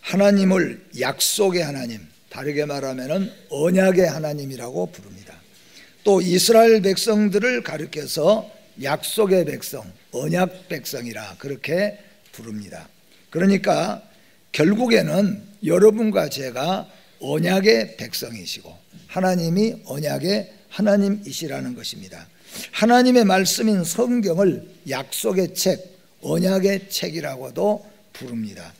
하나님을 약속의 하나님, 다르게 말하면 언약의 하나님이라고 부릅니다. 또 이스라엘 백성들을 가리켜서 약속의 백성, 언약 백성이라 그렇게 부릅니다. 그러니까 결국에는 여러분과 제가 언약의 백성이시고 하나님이 언약의 하나님이시라는 것입니다. 하나님의 말씀인 성경을 약속의 책, 언약의 책이라고도 부릅니다.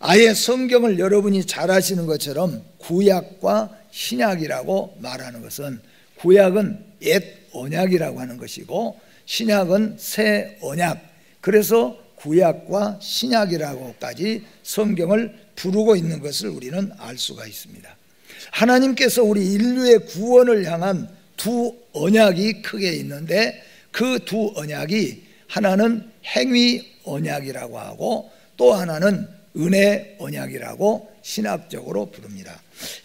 아예 성경을 여러분이 잘 아시는 것처럼 구약과 신약이라고 말하는 것은, 구약은 옛 언약이라고 하는 것이고 신약은 새 언약, 그래서 구약과 신약이라고까지 성경을 부르고 있는 것을 우리는 알 수가 있습니다. 하나님께서 우리 인류의 구원을 향한 두 언약이 크게 있는데, 그 두 언약이 하나는 행위 언약이라고 하고 또 하나는 은혜 언약이라고 신학적으로 부릅니다.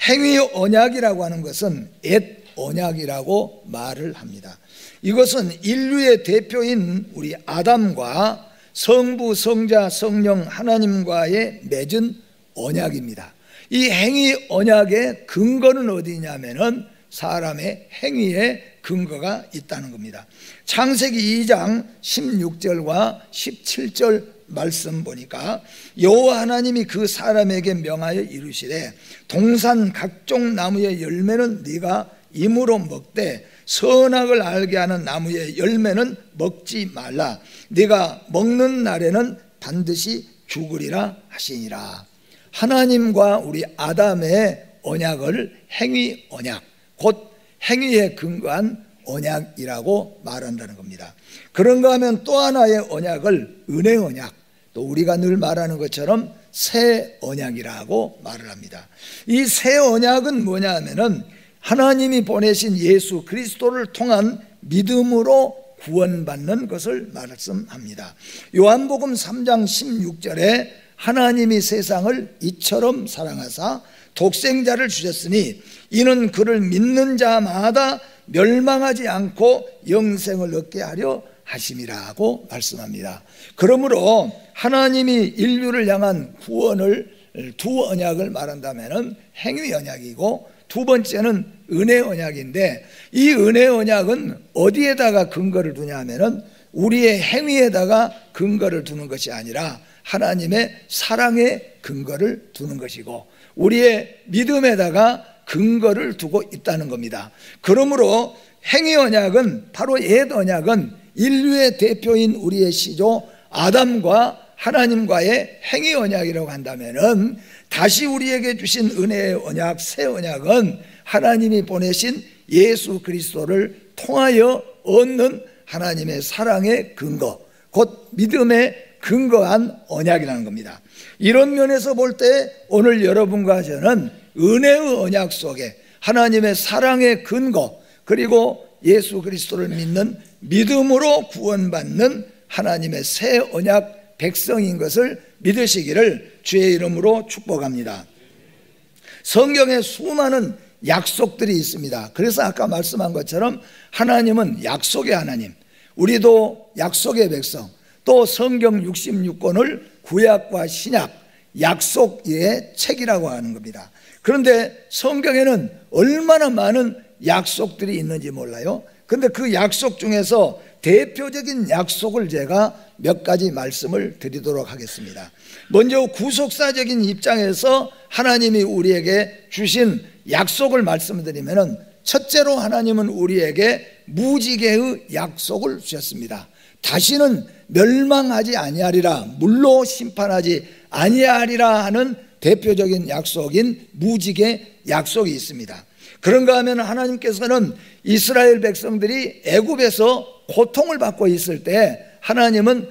행위 언약이라고 하는 것은 옛 언약이라고 말을 합니다. 이것은 인류의 대표인 우리 아담과 성부, 성자, 성령 하나님과의 맺은 언약입니다. 이 행위 언약의 근거는 어디냐면은 사람의 행위에 근거가 있다는 겁니다. 창세기 2장 16절과 17절 말씀 보니까 여호와 하나님이 그 사람에게 명하여 이르시되 동산 각종 나무의 열매는 네가 임으로 먹되 선악을 알게 하는 나무의 열매는 먹지 말라. 네가 먹는 날에는 반드시 죽으리라 하시니라. 하나님과 우리 아담의 언약을 행위 언약, 곧 행위에 근거한 언약이라고 말한다는 겁니다. 그런가 하면 또 하나의 언약을 은혜 언약, 또 우리가 늘 말하는 것처럼 새 언약이라고 말을 합니다. 이 새 언약은 뭐냐 하면은 하나님이 보내신 예수 그리스도를 통한 믿음으로 구원받는 것을 말씀합니다. 요한복음 3장 16절에 하나님이 세상을 이처럼 사랑하사 독생자를 주셨으니 이는 그를 믿는 자마다 멸망하지 않고 영생을 얻게 하려 하심이라고 말씀합니다. 그러므로 하나님이 인류를 향한 구원을 두 언약을 말한다면 행위 언약이고 두 번째는 은혜 언약인데, 이 은혜 언약은 어디에다가 근거를 두냐 하면은 우리의 행위에다가 근거를 두는 것이 아니라 하나님의 사랑에 근거를 두는 것이고 우리의 믿음에다가 근거를 두고 있다는 겁니다. 그러므로 행위 언약은, 바로 옛 언약은 인류의 대표인 우리의 시조 아담과 하나님과의 행위 언약이라고 한다면은, 다시 우리에게 주신 은혜의 언약, 새 언약은 하나님이 보내신 예수 그리스도를 통하여 얻는 하나님의 사랑의 근거, 곧 믿음에 근거한 언약이라는 겁니다. 이런 면에서 볼 때 오늘 여러분과 저는 은혜의 언약 속에 하나님의 사랑의 근거, 그리고 예수 그리스도를 믿는 믿음으로 구원받는 하나님의 새 언약 백성인 것을 믿으시기를 주의 이름으로 축복합니다. 성경에 수많은 약속들이 있습니다. 그래서 아까 말씀한 것처럼 하나님은 약속의 하나님, 우리도 약속의 백성, 또 성경 66권을 구약과 신약, 약속의 책이라고 하는 겁니다. 그런데 성경에는 얼마나 많은 약속들이 있는지 몰라요. 그런데 그 약속 중에서 대표적인 약속을 제가 몇 가지 말씀을 드리도록 하겠습니다. 먼저 구속사적인 입장에서 하나님이 우리에게 주신 약속을 말씀드리면, 첫째로 하나님은 우리에게 무지개의 약속을 주셨습니다. 다시는 멸망하지 아니하리라, 물로 심판하지 아니하리라 하는 대표적인 약속인 무지개 약속이 있습니다. 그런가 하면 하나님께서는 이스라엘 백성들이 애굽에서 고통을 받고 있을 때 하나님은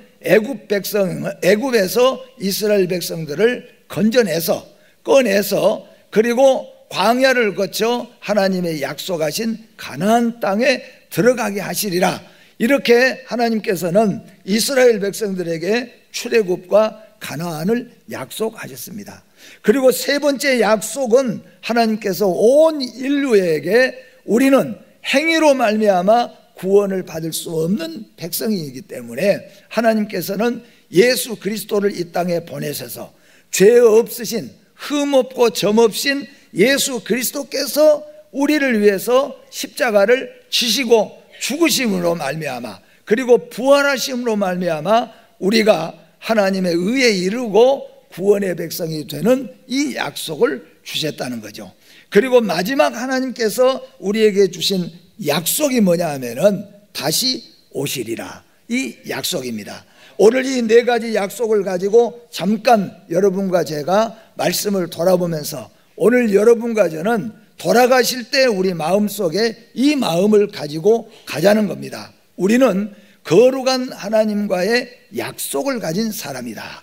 애굽에서 이스라엘 백성들을 건져내서 꺼내서 그리고 광야를 거쳐 하나님의 약속하신 가나안 땅에 들어가게 하시리라, 이렇게 하나님께서는 이스라엘 백성들에게 출애굽과 가나안을 약속하셨습니다. 그리고 세 번째 약속은 하나님께서 온 인류에게 우리는 행위로 말미암아 구원을 받을 수 없는 백성이기 때문에 하나님께서는 예수 그리스도를 이 땅에 보내셔서 죄 없으신 흠없고 점없인 예수 그리스도께서 우리를 위해서 십자가를 지시고 죽으심으로 말미암아, 그리고 부활하심으로 말미암아 우리가 하나님의 의에 이르고 구원의 백성이 되는 이 약속을 주셨다는 거죠. 그리고 마지막 하나님께서 우리에게 주신 약속이 뭐냐 하면은 다시 오시리라, 이 약속입니다. 오늘 이 네 가지 약속을 가지고 잠깐 여러분과 제가 말씀을 돌아보면서, 오늘 여러분과 저는 돌아가실 때 우리 마음속에 이 마음을 가지고 가자는 겁니다. 우리는 거룩한 하나님과의 약속을 가진 사람이다.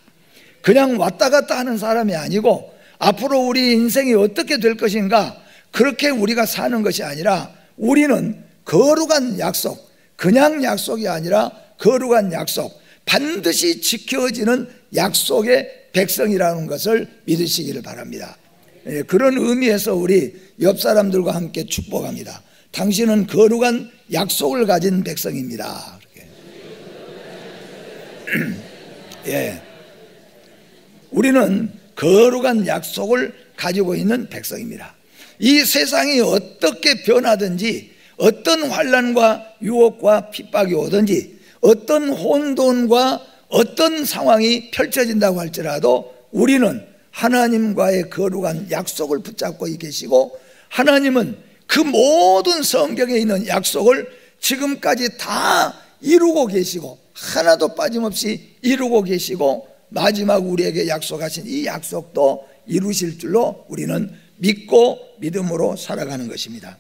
그냥 왔다 갔다 하는 사람이 아니고 앞으로 우리 인생이 어떻게 될 것인가, 그렇게 우리가 사는 것이 아니라 우리는 거룩한 약속, 그냥 약속이 아니라 거룩한 약속, 반드시 지켜지는 약속의 백성이라는 것을 믿으시기를 바랍니다. 그런 의미에서 우리 옆 사람들과 함께 축복합니다. 당신은 거룩한 약속을 가진 백성입니다. 예, 우리는 거룩한 약속을 가지고 있는 백성입니다. 이 세상이 어떻게 변하든지, 어떤 환난과 유혹과 핍박이 오든지, 어떤 혼돈과 어떤 상황이 펼쳐진다고 할지라도 우리는 하나님과의 거룩한 약속을 붙잡고 계시고, 하나님은 그 모든 성경에 있는 약속을 지금까지 다 이루고 계시고, 하나도 빠짐없이 이루고 계시고, 마지막 우리에게 약속하신 이 약속도 이루실 줄로 우리는 믿고 믿음으로 살아가는 것입니다.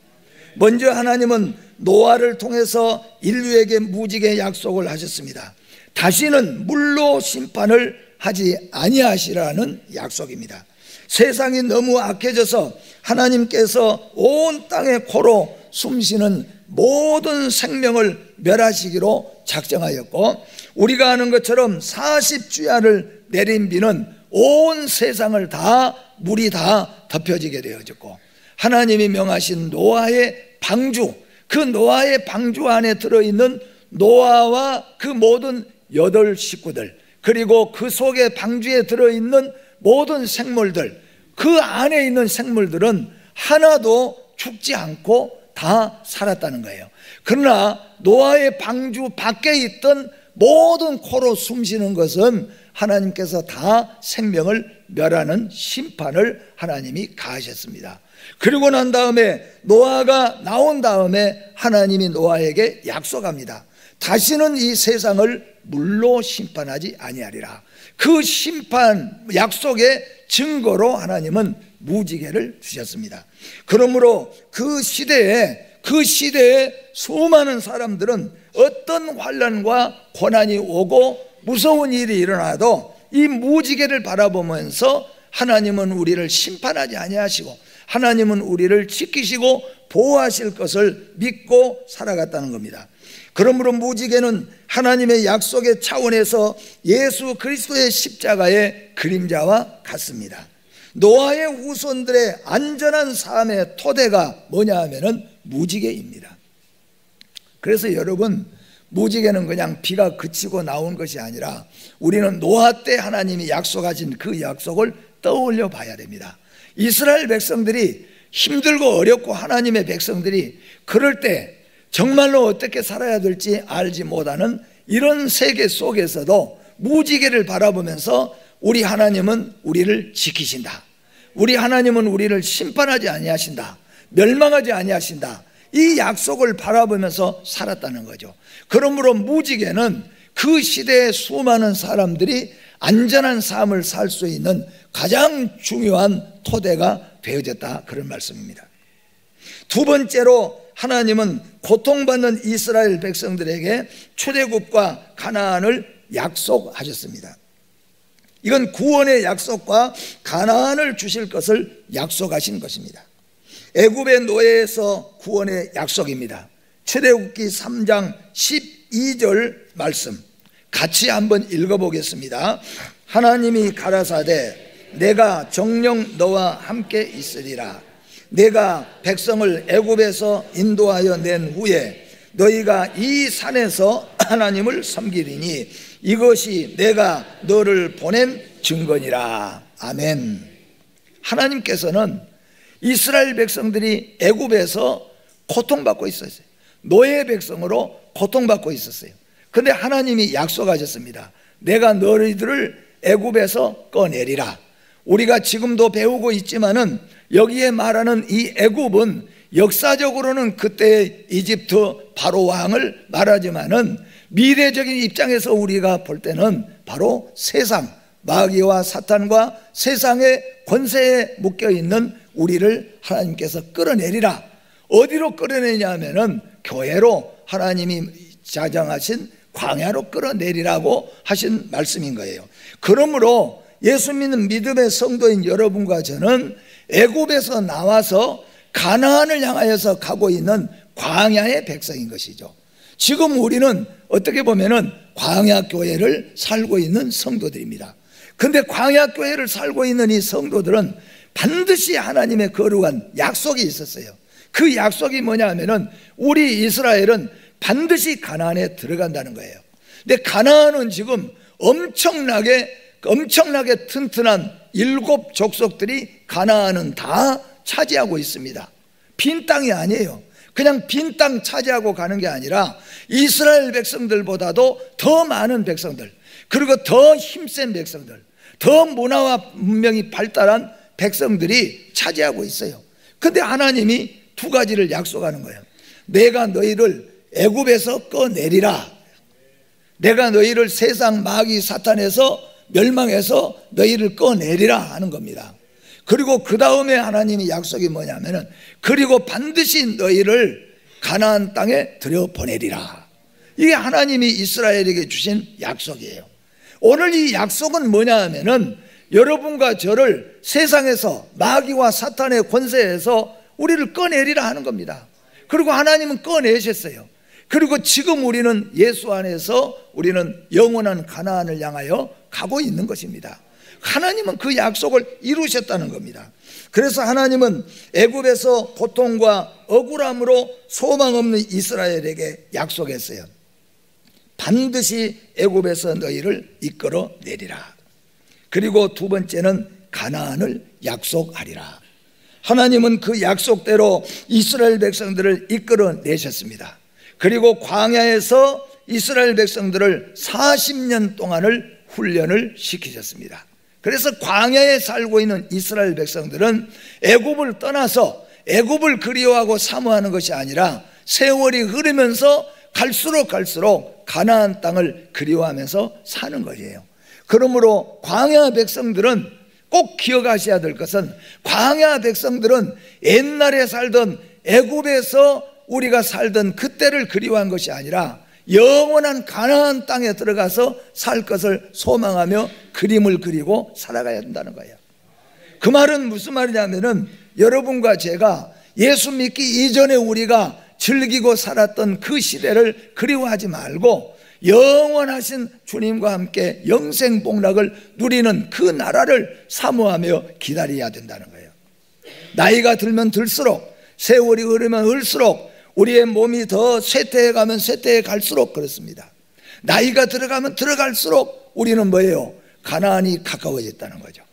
먼저 하나님은 노아를 통해서 인류에게 무지개 약속을 하셨습니다. 다시는 물로 심판을 하지 아니하시라는 약속입니다. 세상이 너무 악해져서 하나님께서 온 땅의 코로 숨쉬는 모든 생명을 멸하시기로 작정하였고, 우리가 아는 것처럼 40주야를 내린 비는 온 세상을 다, 물이 다 덮여지게 되어졌고, 하나님이 명하신 노아의 방주, 그 노아의 방주 안에 들어있는 노아와 그 모든 8 식구들, 그리고 그 속에 방주에 들어있는 모든 생물들, 그 안에 있는 생물들은 하나도 죽지 않고 다 살았다는 거예요. 그러나 노아의 방주 밖에 있던 모든 코로 숨쉬는 것은 하나님께서 다 생명을 멸하는 심판을 하나님이 가하셨습니다. 그리고 난 다음에 노아가 나온 다음에 하나님이 노아에게 약속합니다. 다시는 이 세상을 물로 심판하지 아니하리라. 그 심판 약속의 증거로 하나님은 무지개를 주셨습니다. 그러므로 그 시대에 수많은 사람들은 어떤 환난과 고난이 오고 무서운 일이 일어나도 이 무지개를 바라보면서 하나님은 우리를 심판하지 아니하시고 하나님은 우리를 지키시고 보호하실 것을 믿고 살아갔다는 겁니다. 그러므로 무지개는 하나님의 약속의 차원에서 예수 그리스도의 십자가의 그림자와 같습니다. 노아의 후손들의 안전한 삶의 토대가 뭐냐 하면은 무지개입니다. 그래서 여러분, 무지개는 그냥 비가 그치고 나온 것이 아니라 우리는 노아 때 하나님이 약속하신 그 약속을 떠올려 봐야 됩니다. 이스라엘 백성들이 힘들고 어렵고 하나님의 백성들이 그럴 때 정말로 어떻게 살아야 될지 알지 못하는 이런 세계 속에서도 무지개를 바라보면서 우리 하나님은 우리를 지키신다, 우리 하나님은 우리를 심판하지 아니하신다, 멸망하지 아니하신다, 이 약속을 바라보면서 살았다는 거죠. 그러므로 무지개는 그 시대의 수많은 사람들이 안전한 삶을 살 수 있는 가장 중요한 토대가 되어졌다, 그런 말씀입니다. 두 번째로 하나님은 고통받는 이스라엘 백성들에게 출애굽과 가나안을 약속하셨습니다. 이건 구원의 약속과 가나안을 주실 것을 약속하신 것입니다. 애굽의 노예에서 구원의 약속입니다. 출애굽기 3장 12절 말씀 같이 한번 읽어보겠습니다. 하나님이 가라사대 내가 정녕 너와 함께 있으리라. 내가 백성을 애굽에서 인도하여 낸 후에 너희가 이 산에서 하나님을 섬기리니 이것이 내가 너를 보낸 증거니라. 아멘. 하나님께서는 이스라엘 백성들이 애굽에서 고통받고 있었어요. 노예 백성으로 고통받고 있었어요. 그런데 하나님이 약속하셨습니다. 내가 너희들을 애굽에서 꺼내리라. 우리가 지금도 배우고 있지만은 여기에 말하는 이 애굽은 역사적으로는 그때의 이집트 바로 왕을 말하지만은 미래적인 입장에서 우리가 볼 때는 바로 세상, 마귀와 사탄과 세상의 권세에 묶여있는 우리를 하나님께서 끌어내리라. 어디로 끌어내냐 하면은 교회로 하나님이 자정하신 광야로 끌어내리라고 하신 말씀인 거예요. 그러므로 예수 믿는 믿음의 성도인 여러분과 저는 애굽에서 나와서 가나안을 향하여서 가고 있는 광야의 백성인 것이죠. 지금 우리는 어떻게 보면은 광야 교회를 살고 있는 성도들입니다. 그런데 광야 교회를 살고 있는 이 성도들은 반드시 하나님의 거룩한 약속이 있었어요. 그 약속이 뭐냐 하면은 우리 이스라엘은 반드시 가나안에 들어간다는 거예요. 근데 가나안은 지금 엄청나게 튼튼한 7 족속들이 가나안은 다 차지하고 있습니다. 빈 땅이 아니에요. 그냥 빈 땅 차지하고 가는 게 아니라 이스라엘 백성들보다도 더 많은 백성들, 그리고 더 힘센 백성들, 더 문화와 문명이 발달한 백성들이 차지하고 있어요. 그런데 하나님이 2가지를 약속하는 거예요. 내가 너희를 애굽에서 꺼내리라. 내가 너희를 세상 마귀 사탄에서 멸망해서 너희를 꺼내리라 하는 겁니다. 그리고 그 다음에 하나님이 약속이 뭐냐면은 그리고 반드시 너희를 가나안 땅에 들여보내리라. 이게 하나님이 이스라엘에게 주신 약속이에요. 오늘 이 약속은 뭐냐 하면은 여러분과 저를 세상에서 마귀와 사탄의 권세에서 우리를 꺼내리라 하는 겁니다. 그리고 하나님은 꺼내셨어요. 그리고 지금 우리는 예수 안에서 우리는 영원한 가나안을 향하여 가고 있는 것입니다. 하나님은 그 약속을 이루셨다는 겁니다. 그래서 하나님은 애굽에서 고통과 억울함으로 소망 없는 이스라엘에게 약속했어요. 반드시 애굽에서 너희를 이끌어내리라. 그리고 2번째는 가나안을 약속하리라. 하나님은 그 약속대로 이스라엘 백성들을 이끌어내셨습니다. 그리고 광야에서 이스라엘 백성들을 40년 동안을 훈련을 시키셨습니다. 그래서 광야에 살고 있는 이스라엘 백성들은 애굽을 떠나서 애굽을 그리워하고 사모하는 것이 아니라 세월이 흐르면서 갈수록 가나안 땅을 그리워하면서 사는 것이에요. 그러므로 광야 백성들은 꼭 기억하셔야 될 것은 광야 백성들은 옛날에 살던 애굽에서 우리가 살던 그때를 그리워한 것이 아니라 영원한 가나안 땅에 들어가서 살 것을 소망하며 그림을 그리고 살아가야 한다는 거예요. 그 말은 무슨 말이냐면은 여러분과 제가 예수 믿기 이전에 우리가 즐기고 살았던 그 시대를 그리워하지 말고 영원하신 주님과 함께 영생복락을 누리는 그 나라를 사모하며 기다려야 된다는 거예요. 나이가 들면 들수록, 세월이 흐르면 흘수록 우리의 몸이 더 쇠퇴해가면 쇠퇴해 갈수록 그렇습니다. 나이가 들어가면 들어갈수록 우리는 뭐예요? 가나안이 가까워졌다는 거죠.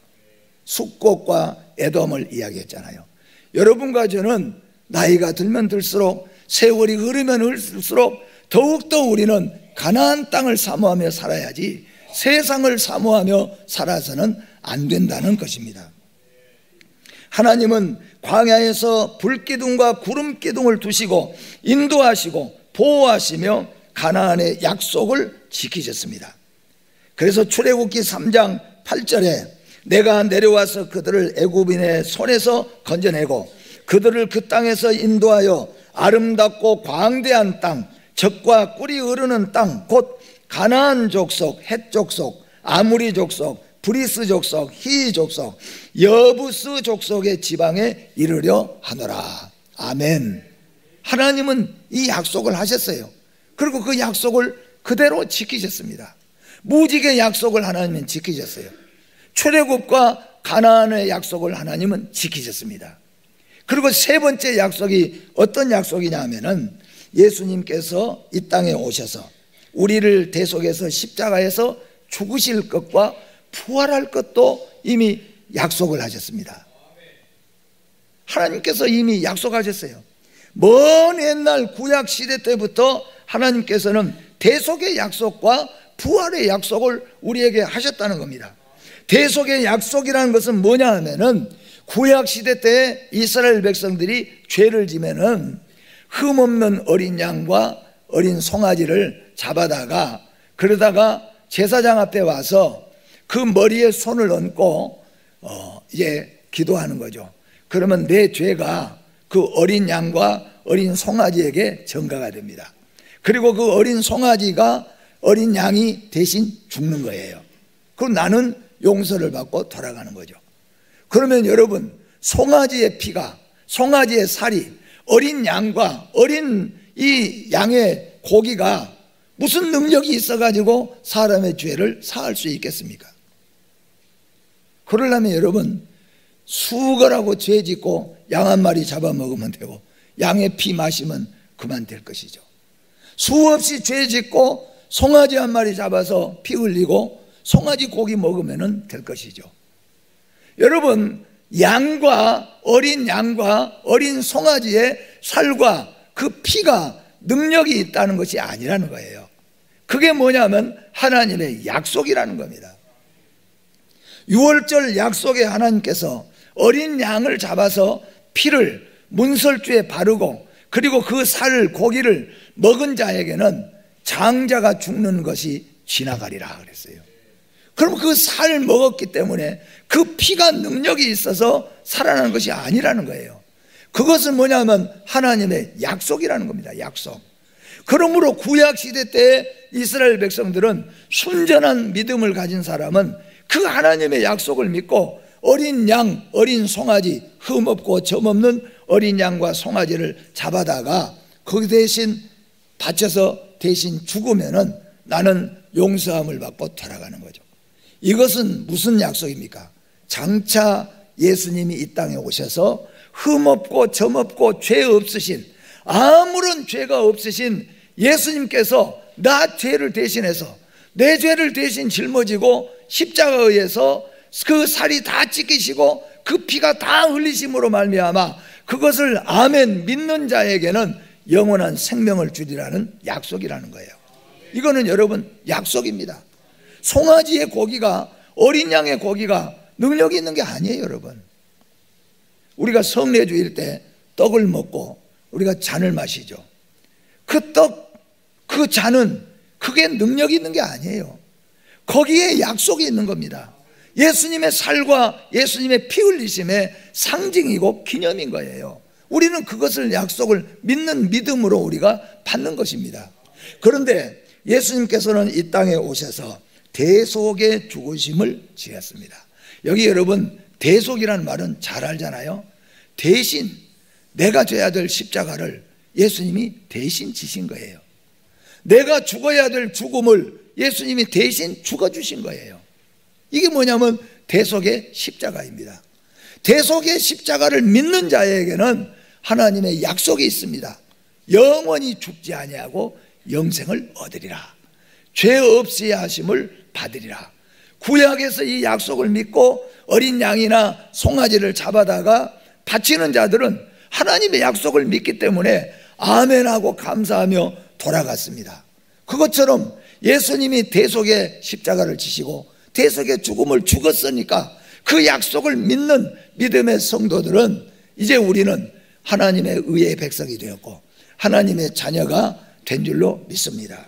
숫꽃과 에돔을 이야기했잖아요. 여러분과 저는 나이가 들면 들수록, 세월이 흐르면 흐를수록 더욱더 우리는 가나안 땅을 사모하며 살아야지 세상을 사모하며 살아서는 안 된다는 것입니다. 하나님은 광야에서 불기둥과 구름기둥을 두시고 인도하시고 보호하시며 가나안의 약속을 지키셨습니다. 그래서 출애굽기 3장 8절에 내가 내려와서 그들을 애굽인의 손에서 건져내고 그들을 그 땅에서 인도하여 아름답고 광대한 땅, 젖과 꿀이 흐르는 땅, 곧 가나안 족속, 헷 족속, 아무리 족속, 브리스 족속, 히 족속, 여부스 족속의 지방에 이르려 하노라. 아멘. 하나님은 이 약속을 하셨어요. 그리고 그 약속을 그대로 지키셨습니다. 무지개 약속을 하나님은 지키셨어요. 출애굽과 가나안의 약속을 하나님은 지키셨습니다. 그리고 3번째 약속이 어떤 약속이냐 하면은 예수님께서 이 땅에 오셔서 우리를 대속해서 십자가에서 죽으실 것과 부활할 것도 이미 약속을 하셨습니다. 하나님께서 이미 약속하셨어요. 먼 옛날 구약 시대 때부터 하나님께서는 대속의 약속과 부활의 약속을 우리에게 하셨다는 겁니다. 대속의 약속이라는 것은 뭐냐 하면은 구약 시대 때 이스라엘 백성들이 죄를 지면은 흠없는 어린 양과 어린 송아지를 잡아다가 그러다가 제사장 앞에 와서 그 머리에 손을 얹고 이제 기도하는 거죠. 그러면 내 죄가 그 어린 양과 어린 송아지에게 전가가 됩니다. 그리고 그 어린 송아지가 어린 양이 대신 죽는 거예요. 그럼 나는 용서를 받고 돌아가는 거죠. 그러면 여러분, 송아지의 피가, 송아지의 살이 어린 양과 어린 이 양의 고기가 무슨 능력이 있어가지고 사람의 죄를 사할 수 있겠습니까? 그러려면 여러분, 수거라고 죄 짓고 양 한 마리 잡아먹으면 되고 양의 피 마시면 그만 될 것이죠. 수없이 죄 짓고 송아지 한 마리 잡아서 피 흘리고 송아지 고기 먹으면 될 것이죠. 여러분, 어린 양과 어린 송아지의 살과 그 피가 능력이 있다는 것이 아니라는 거예요. 그게 뭐냐면 하나님의 약속이라는 겁니다. 유월절 약속에 하나님께서 어린 양을 잡아서 피를 문설주에 바르고 그리고 그 살 고기를 먹은 자에게는 장자가 죽는 것이 지나가리라 그랬어요. 그럼 그 살 먹었기 때문에 그 피가 능력이 있어서 살아나는 것이 아니라는 거예요. 그것은 뭐냐면 하나님의 약속이라는 겁니다. 약속. 그러므로 구약시대 때 이스라엘 백성들은 순전한 믿음을 가진 사람은 그 하나님의 약속을 믿고 어린 양, 어린 송아지, 흠없고 점없는 어린 양과 송아지를 잡아다가 거기 대신 바쳐서 대신 죽으면은 나는 용서함을 받고 돌아가는 거죠. 이것은 무슨 약속입니까? 장차 예수님이 이 땅에 오셔서 흠없고 점없고 죄 없으신, 아무런 죄가 없으신 예수님께서 나 죄를 대신해서 내 죄를 대신 짊어지고 십자가에 의해서 그 살이 다 찢기시고 그 피가 다 흘리심으로 말미암아 그것을 아멘 믿는 자에게는 영원한 생명을 주리라는 약속이라는 거예요. 이거는 여러분 약속입니다. 송아지의 고기가, 어린 양의 고기가 능력이 있는 게 아니에요. 여러분, 우리가 성례주일 때 떡을 먹고 우리가 잔을 마시죠. 그 떡, 그 잔은 그게 능력이 있는 게 아니에요. 거기에 약속이 있는 겁니다. 예수님의 살과 예수님의 피 흘리심의 상징이고 기념인 거예요. 우리는 그것을 약속을 믿는 믿음으로 우리가 받는 것입니다. 그런데 예수님께서는 이 땅에 오셔서 대속의 죽으심을 지었습니다. 여기 여러분, 대속이라는 말은 잘 알잖아요. 대신 내가 져야 될 십자가를 예수님이 대신 지신 거예요. 내가 죽어야 될 죽음을 예수님이 대신 죽어주신 거예요. 이게 뭐냐면 대속의 십자가입니다. 대속의 십자가를 믿는 자에게는 하나님의 약속이 있습니다. 영원히 죽지 아니하고 영생을 얻으리라. 죄 없이 하심을 받으리라. 구약에서 이 약속을 믿고 어린 양이나 송아지를 잡아다가 바치는 자들은 하나님의 약속을 믿기 때문에 아멘하고 감사하며 돌아갔습니다. 그것처럼 예수님이 대속의 십자가를 지시고 대속의 죽음을 죽었으니까 그 약속을 믿는 믿음의 성도들은 이제 우리는 하나님의 의의 백성이 되었고 하나님의 자녀가 된 줄로 믿습니다.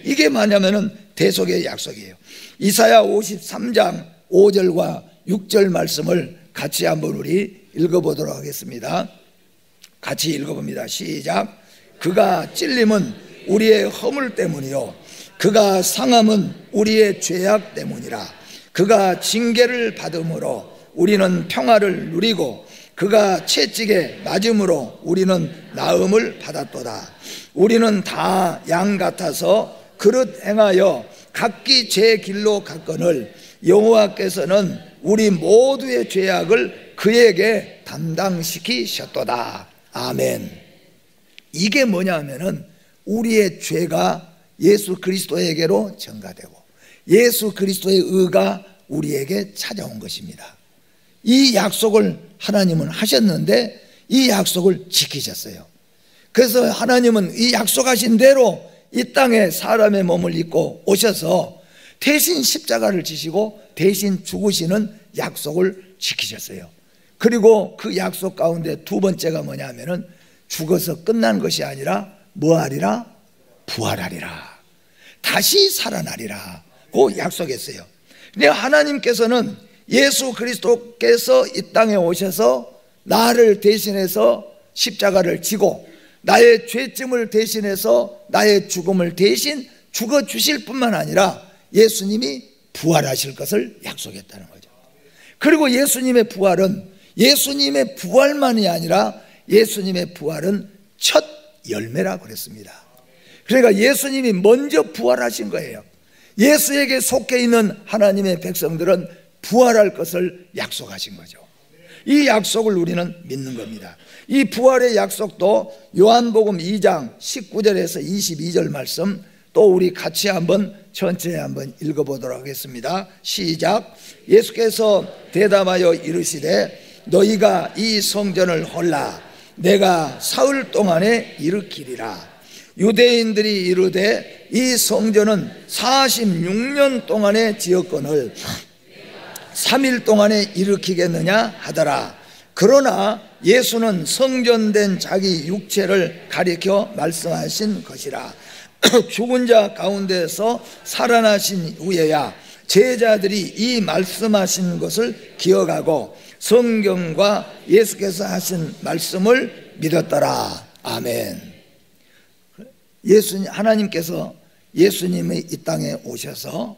이게 뭐냐면은 대속의 약속이에요. 이사야 53장 5절과 6절 말씀을 같이 한번 우리 읽어보도록 하겠습니다. 같이 읽어봅니다. 시작. 그가 찔림은 우리의 허물 때문이요 그가 상함은 우리의 죄악 때문이라. 그가 징계를 받음으로 우리는 평화를 누리고 그가 채찍에 맞음으로 우리는 나음을 받았도다. 우리는 다 양 같아서 그릇 행하여 각기 제 길로 갔거늘 여호와께서는 우리 모두의 죄악을 그에게 담당시키셨도다. 아멘. 이게 뭐냐면은 우리의 죄가 예수 그리스도에게로 전가되고 예수 그리스도의 의가 우리에게 찾아온 것입니다. 이 약속을 하나님은 하셨는데 이 약속을 지키셨어요. 그래서 하나님은 이 약속하신 대로 이 땅에 사람의 몸을 입고 오셔서 대신 십자가를 지시고 대신 죽으시는 약속을 지키셨어요. 그리고 그 약속 가운데 두 번째가 뭐냐면은 죽어서 끝난 것이 아니라 뭐하리라? 부활하리라. 다시 살아나리라 고 약속했어요. 근데 하나님께서는 예수 그리스도께서 이 땅에 오셔서 나를 대신해서 십자가를 지고 나의 죄짐을 대신해서 나의 죽음을 대신 죽어주실 뿐만 아니라 예수님이 부활하실 것을 약속했다는 거죠. 그리고 예수님의 부활은 예수님의 부활만이 아니라 예수님의 부활은 첫 열매라고 그랬습니다. 그러니까 예수님이 먼저 부활하신 거예요. 예수에게 속해 있는 하나님의 백성들은 부활할 것을 약속하신 거죠. 이 약속을 우리는 믿는 겁니다. 이 부활의 약속도 요한복음 2장 19절에서 22절 말씀 또 우리 같이 한번 천천히 한번 읽어보도록 하겠습니다. 시작. 예수께서 대답하여 이르시되 너희가 이 성전을 헐라 내가 사흘 동안에 일으키리라. 유대인들이 이르되 이 성전은 46년 동안에 지었거늘 3일 동안에 일으키겠느냐 하더라. 그러나 예수는 성전된 자기 육체를 가리켜 말씀하신 것이라. 죽은 자 가운데서 살아나신 후에야 제자들이 이 말씀하신 것을 기억하고 성경과 예수께서 하신 말씀을 믿었더라. 아멘. 하나님께서 예수님이 이 땅에 오셔서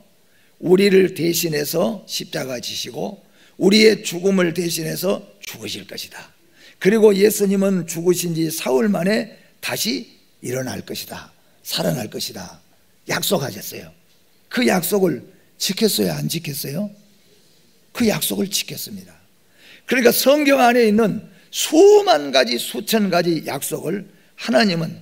우리를 대신해서 십자가 지시고 우리의 죽음을 대신해서 죽으실 것이다. 그리고 예수님은 죽으신 지 사흘 만에 다시 일어날 것이다. 살아날 것이다. 약속하셨어요. 그 약속을 지켰어요? 안 지켰어요? 그 약속을 지켰습니다. 그러니까 성경 안에 있는 수만 가지 수천 가지 약속을 하나님은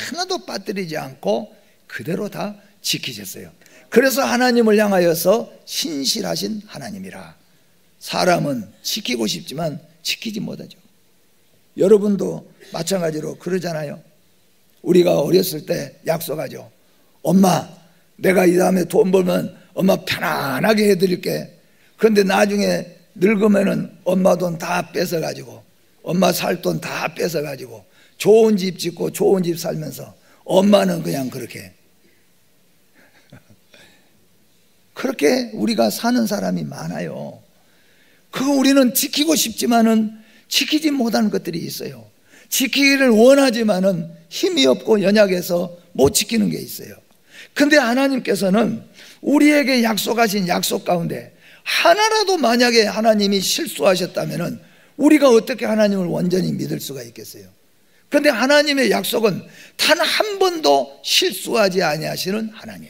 하나도 빠뜨리지 않고 그대로 다 지키셨어요. 그래서 하나님을 향하여서 신실하신 하나님이라. 사람은 지키고 싶지만 지키지 못하죠. 여러분도 마찬가지로 그러잖아요. 우리가 어렸을 때 약속하죠. 엄마, 내가 이 다음에 돈 벌면 엄마 편안하게 해드릴게. 그런데 나중에 늙으면은 엄마 돈 다 뺏어가지고 엄마 살 돈 다 뺏어가지고 좋은 집 짓고 좋은 집 살면서 엄마는 그냥 그렇게 우리가 사는 사람이 많아요. 그거 우리는 지키고 싶지만은 지키지 못하는 것들이 있어요. 지키기를 원하지만은 힘이 없고 연약해서 못 지키는 게 있어요. 근데 하나님께서는 우리에게 약속하신 약속 가운데 하나라도 만약에 하나님이 실수하셨다면은 우리가 어떻게 하나님을 완전히 믿을 수가 있겠어요? 그런데 하나님의 약속은 단 한 번도 실수하지 아니하시는 하나님,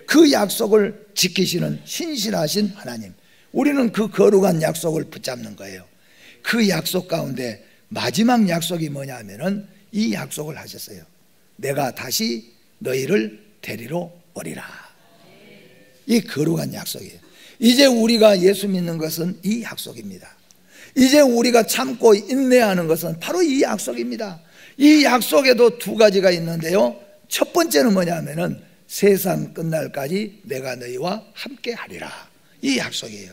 그 약속을 지키시는 신실하신 하나님, 우리는 그 거룩한 약속을 붙잡는 거예요. 그 약속 가운데 마지막 약속이 뭐냐 하면은 이 약속을 하셨어요. 내가 다시 너희를 데리러 오리라. 이 거룩한 약속이에요. 이제 우리가 예수 믿는 것은 이 약속입니다. 이제 우리가 참고 인내하는 것은 바로 이 약속입니다. 이 약속에도 두 가지가 있는데요. 첫 번째는 뭐냐면은 세상 끝날까지 내가 너희와 함께 하리라. 이 약속이에요.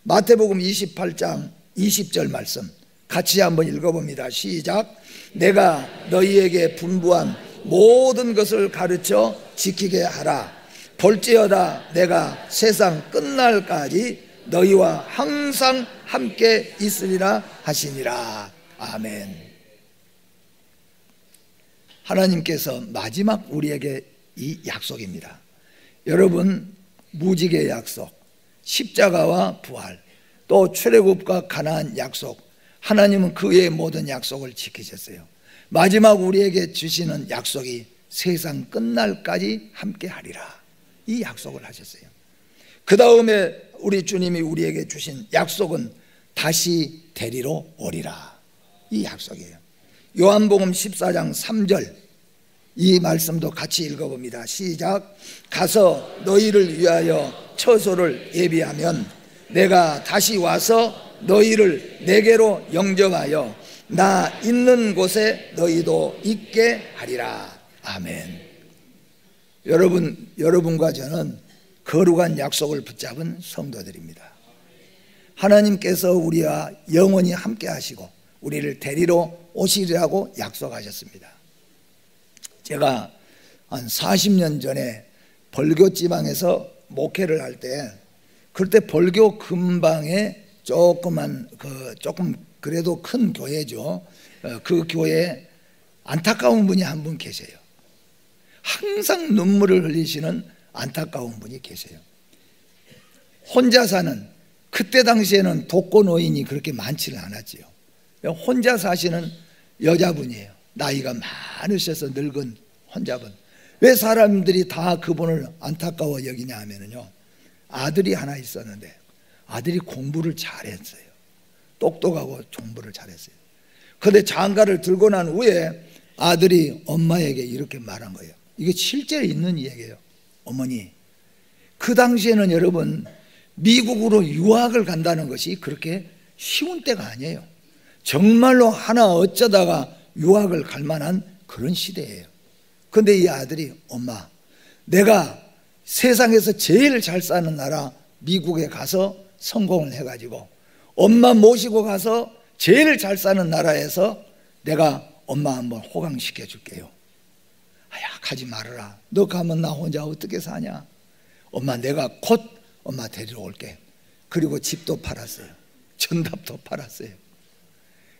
마태복음 28장 20절 말씀 같이 한번 읽어봅니다. 시작. 내가 너희에게 분부한 모든 것을 가르쳐 지키게 하라. 볼지어다 내가 세상 끝날까지 너희와 항상 함께 있으리라 하시니라. 아멘. 하나님께서 마지막 우리에게 이 약속입니다. 여러분, 무지개 약속, 십자가와 부활, 또 출애굽과 가나안 약속, 하나님은 그의 모든 약속을 지키셨어요. 마지막 우리에게 주시는 약속이 세상 끝날까지 함께 하리라. 이 약속을 하셨어요. 그 다음에 우리 주님이 우리에게 주신 약속은 다시 데리러 오리라. 이 약속이에요. 요한복음 14장 3절 이 말씀도 같이 읽어봅니다. 시작. 가서 너희를 위하여 처소를 예비하면 내가 다시 와서 너희를 내게로 영접하여 나 있는 곳에 너희도 있게 하리라. 아멘. 여러분과 저는 거룩한 약속을 붙잡은 성도들입니다. 하나님께서 우리와 영원히 함께 하시고 우리를 데리러 오시리라고 약속하셨습니다. 제가 한 40년 전에 벌교 지방에서 목회를 할 때, 그때 벌교 근방에 조금 그래도 큰 교회죠. 그 교회에 안타까운 분이 한 분 계세요. 항상 눈물을 흘리시는 안타까운 분이 계세요. 혼자 사는, 그때 당시에는 독거노인이 그렇게 많지는 않았지요. 혼자 사시는 여자분이에요. 나이가 많으셔서 늙은 혼자분. 왜 사람들이 다 그분을 안타까워 여기냐 하면요, 아들이 하나 있었는데 아들이 공부를 잘했어요. 똑똑하고 공부를 잘했어요. 그런데 장가를 들고 난 후에 아들이 엄마에게 이렇게 말한 거예요. 이게 실제로 있는 얘기예요. 어머니, 그 당시에는 여러분 미국으로 유학을 간다는 것이 그렇게 쉬운 때가 아니에요. 정말로 하나 어쩌다가 유학을 갈 만한 그런 시대예요. 그런데 이 아들이, 엄마, 내가 세상에서 제일 잘 사는 나라 미국에 가서 성공을 해가지고 엄마 모시고 가서 제일 잘 사는 나라에서 내가 엄마 한번 호강시켜 줄게요. 아야, 가지 말아라. 너 가면 나 혼자 어떻게 사냐. 엄마, 내가 곧 엄마 데리러 올게. 그리고 집도 팔았어요. 전답도 팔았어요.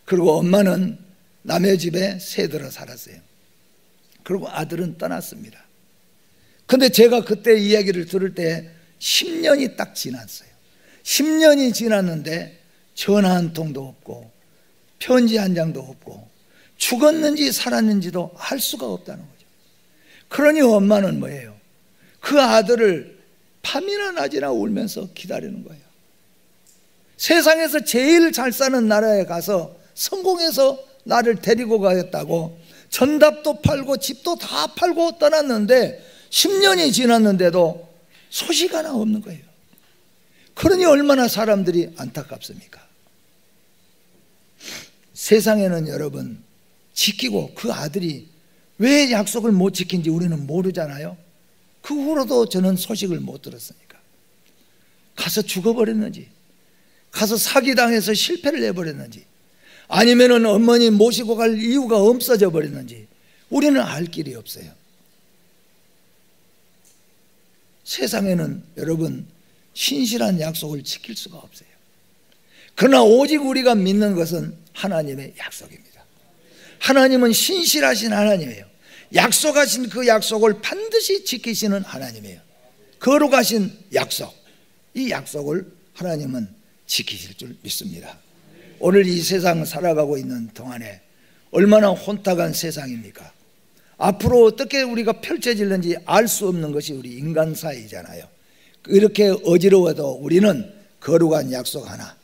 그리고 엄마는 남의 집에 새들어 살았어요. 그리고 아들은 떠났습니다. 근데 제가 그때 이야기를 들을 때 10년이 딱 지났어요. 10년이 지났는데 전화 한 통도 없고 편지 한 장도 없고 죽었는지 살았는지도 알 수가 없다는 거죠. 그러니 엄마는 뭐예요? 그 아들을 밤이나 낮이나 울면서 기다리는 거예요. 세상에서 제일 잘 사는 나라에 가서 성공해서 나를 데리고 가겠다고 전답도 팔고 집도 다 팔고 떠났는데 10년이 지났는데도 소식 하나 없는 거예요. 그러니 얼마나 사람들이 안타깝습니까? 세상에는 여러분 지키고, 그 아들이 왜 약속을 못 지킨지 우리는 모르잖아요. 그 후로도 저는 소식을 못 들었으니까. 가서 죽어버렸는지, 가서 사기당해서 실패를 해버렸는지, 아니면은 어머니 모시고 갈 이유가 없어져 버렸는지 우리는 알 길이 없어요. 세상에는 여러분 신실한 약속을 지킬 수가 없어요. 그러나 오직 우리가 믿는 것은 하나님의 약속입니다. 하나님은 신실하신 하나님이에요. 약속하신 그 약속을 반드시 지키시는 하나님이에요. 거룩하신 약속, 이 약속을 하나님은 지키실 줄 믿습니다. 오늘 이 세상 살아가고 있는 동안에 얼마나 혼탁한 세상입니까? 앞으로 어떻게 우리가 펼쳐질는지 알 수 없는 것이 우리 인간 사이잖아요. 이렇게 어지러워도 우리는 거룩한 약속 하나,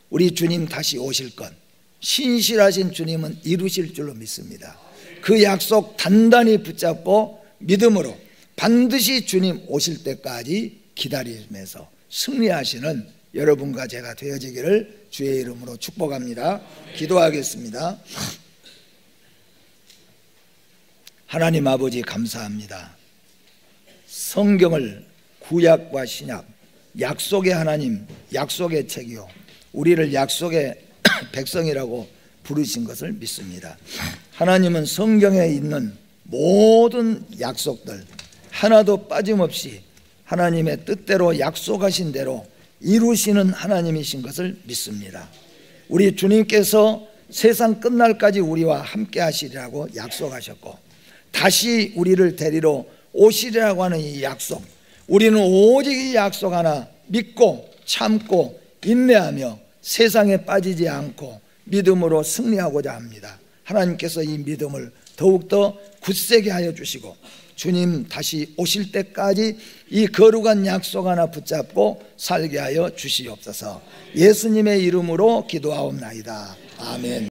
우리 주님 다시 오실 것, 신실하신 주님은 이루실 줄로 믿습니다. 그 약속 단단히 붙잡고 믿음으로 반드시 주님 오실 때까지 기다리면서 승리하시는 여러분과 제가 되어지기를 주의 이름으로 축복합니다. 기도하겠습니다. 하나님 아버지, 감사합니다. 성경을 구약과 신약, 약속의 하나님, 약속의 책이요, 우리를 약속의 백성이라고 부르신 것을 믿습니다. 하나님은 성경에 있는 모든 약속들 하나도 빠짐없이 하나님의 뜻대로 약속하신 대로 이루시는 하나님이신 것을 믿습니다. 우리 주님께서 세상 끝날까지 우리와 함께 하시리라고 약속하셨고, 다시 우리를 데리러 오시리라고 하는 이 약속, 우리는 오직 이 약속 하나 믿고 참고 인내하며 세상에 빠지지 않고 믿음으로 승리하고자 합니다. 하나님께서 이 믿음을 더욱더 굳세게 하여 주시고 주님 다시 오실 때까지 이 거룩한 약속 하나 붙잡고 살게 하여 주시옵소서. 예수님의 이름으로 기도하옵나이다. 아멘.